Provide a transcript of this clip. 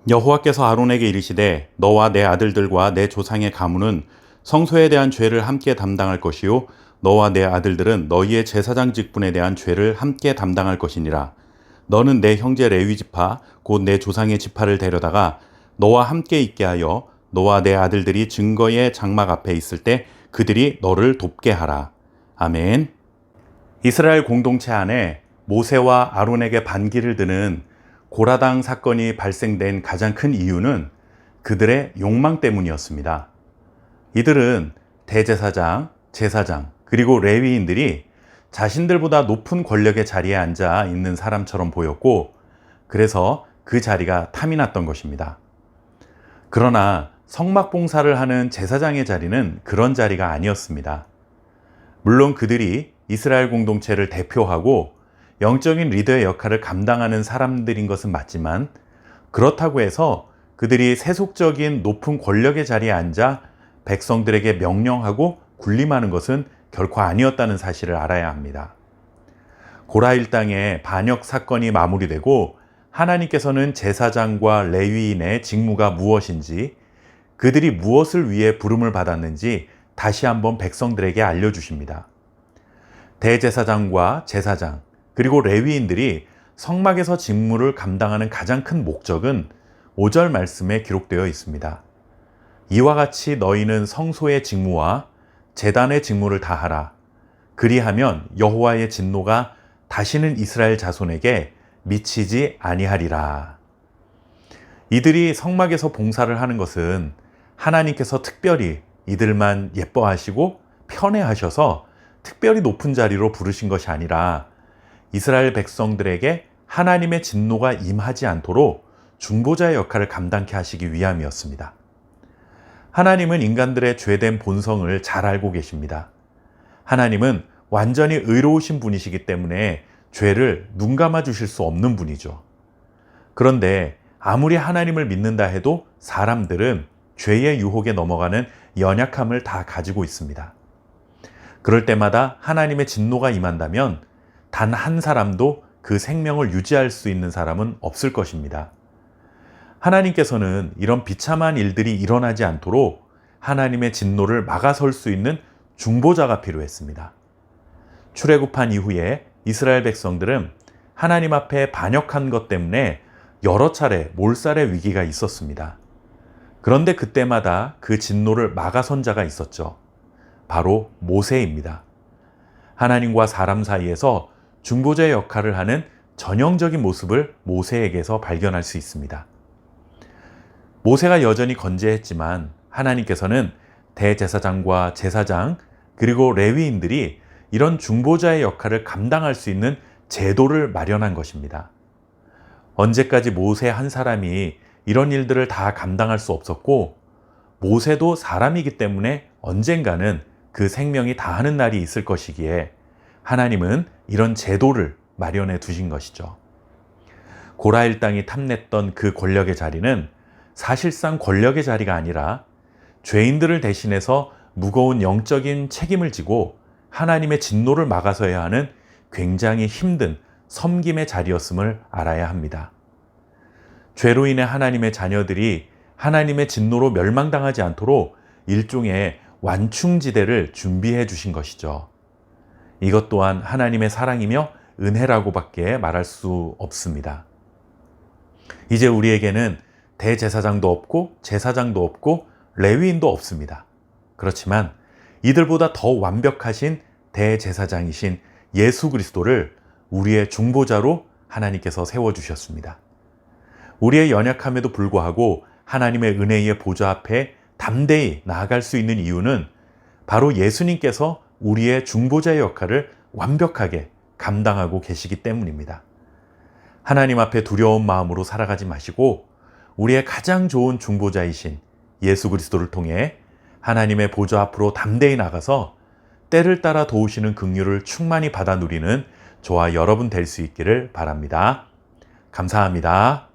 여호와께서 아론에게 이르시되 너와 내 아들들과 내 조상의 가문은 성소에 대한 죄를 함께 담당할 것이요 너와 내 아들들은 너희의 제사장 직분에 대한 죄를 함께 담당할 것이니라. 너는 내 형제 레위 지파 곧 내 조상의 지파를 데려다가 너와 함께 있게 하여 너와 내 아들들이 증거의 장막 앞에 있을 때 그들이 너를 돕게 하라. 아멘. 이스라엘 공동체 안에 모세와 아론에게 반기를 드는 고라당 사건이 발생된 가장 큰 이유는 그들의 욕망 때문이었습니다. 이들은 대제사장, 제사장, 그리고 레위인들이 자신들보다 높은 권력의 자리에 앉아 있는 사람처럼 보였고, 그래서 그 자리가 탐이 났던 것입니다. 그러나 성막 봉사를 하는 제사장의 자리는 그런 자리가 아니었습니다. 물론 그들이 이스라엘 공동체를 대표하고 영적인 리더의 역할을 감당하는 사람들인 것은 맞지만, 그렇다고 해서 그들이 세속적인 높은 권력의 자리에 앉아 백성들에게 명령하고 군림하는 것은 결코 아니었다는 사실을 알아야 합니다. 고라 일당의 반역 사건이 마무리되고 하나님께서는 제사장과 레위인의 직무가 무엇인지, 그들이 무엇을 위해 부름을 받았는지 다시 한번 백성들에게 알려주십니다. 대제사장과 제사장, 그리고 레위인들이 성막에서 직무를 감당하는 가장 큰 목적은 5절 말씀에 기록되어 있습니다. 이와 같이 너희는 성소의 직무와 제단의 직무를 다하라. 그리하면 여호와의 진노가 다시는 이스라엘 자손에게 미치지 아니하리라. 이들이 성막에서 봉사를 하는 것은 하나님께서 특별히 이들만 예뻐하시고 편애하셔서 특별히 높은 자리로 부르신 것이 아니라 이스라엘 백성들에게 하나님의 진노가 임하지 않도록 중보자의 역할을 감당케 하시기 위함이었습니다. 하나님은 인간들의 죄된 본성을 잘 알고 계십니다. 하나님은 완전히 의로우신 분이시기 때문에 죄를 눈감아 주실 수 없는 분이죠. 그런데 아무리 하나님을 믿는다 해도 사람들은 죄의 유혹에 넘어가는 연약함을 다 가지고 있습니다. 그럴 때마다 하나님의 진노가 임한다면 단 한 사람도 그 생명을 유지할 수 있는 사람은 없을 것입니다. 하나님께서는 이런 비참한 일들이 일어나지 않도록 하나님의 진노를 막아설 수 있는 중보자가 필요했습니다. 출애굽한 이후에 이스라엘 백성들은 하나님 앞에 반역한 것 때문에 여러 차례 몰살의 위기가 있었습니다. 그런데 그때마다 그 진노를 막아선 자가 있었죠. 바로 모세입니다. 하나님과 사람 사이에서 중보자의 역할을 하는 전형적인 모습을 모세에게서 발견할 수 있습니다. 모세가 여전히 건재했지만 하나님께서는 대제사장과 제사장 그리고 레위인들이 이런 중보자의 역할을 감당할 수 있는 제도를 마련한 것입니다. 언제까지 모세 한 사람이 이런 일들을 다 감당할 수 없었고, 모세도 사람이기 때문에 언젠가는 그 생명이 다하는 날이 있을 것이기에 하나님은 이런 제도를 마련해 두신 것이죠. 고라 일당이 탐냈던 그 권력의 자리는 사실상 권력의 자리가 아니라 죄인들을 대신해서 무거운 영적인 책임을 지고 하나님의 진노를 막아서야 하는 굉장히 힘든 섬김의 자리였음을 알아야 합니다. 죄로 인해 하나님의 자녀들이 하나님의 진노로 멸망당하지 않도록 일종의 완충지대를 준비해 주신 것이죠. 이것 또한 하나님의 사랑이며 은혜라고밖에 말할 수 없습니다. 이제 우리에게는 대제사장도 없고 제사장도 없고 레위인도 없습니다. 그렇지만 이들보다 더 완벽하신 대제사장이신 예수 그리스도를 우리의 중보자로 하나님께서 세워주셨습니다. 우리의 연약함에도 불구하고 하나님의 은혜의 보좌 앞에 담대히 나아갈 수 있는 이유는 바로 예수님께서 우리의 중보자의 역할을 완벽하게 감당하고 계시기 때문입니다. 하나님 앞에 두려운 마음으로 살아가지 마시고 우리의 가장 좋은 중보자이신 예수 그리스도를 통해 하나님의 보좌 앞으로 담대히 나가서 때를 따라 도우시는 긍휼을 충만히 받아 누리는 저와 여러분 될 수 있기를 바랍니다. 감사합니다.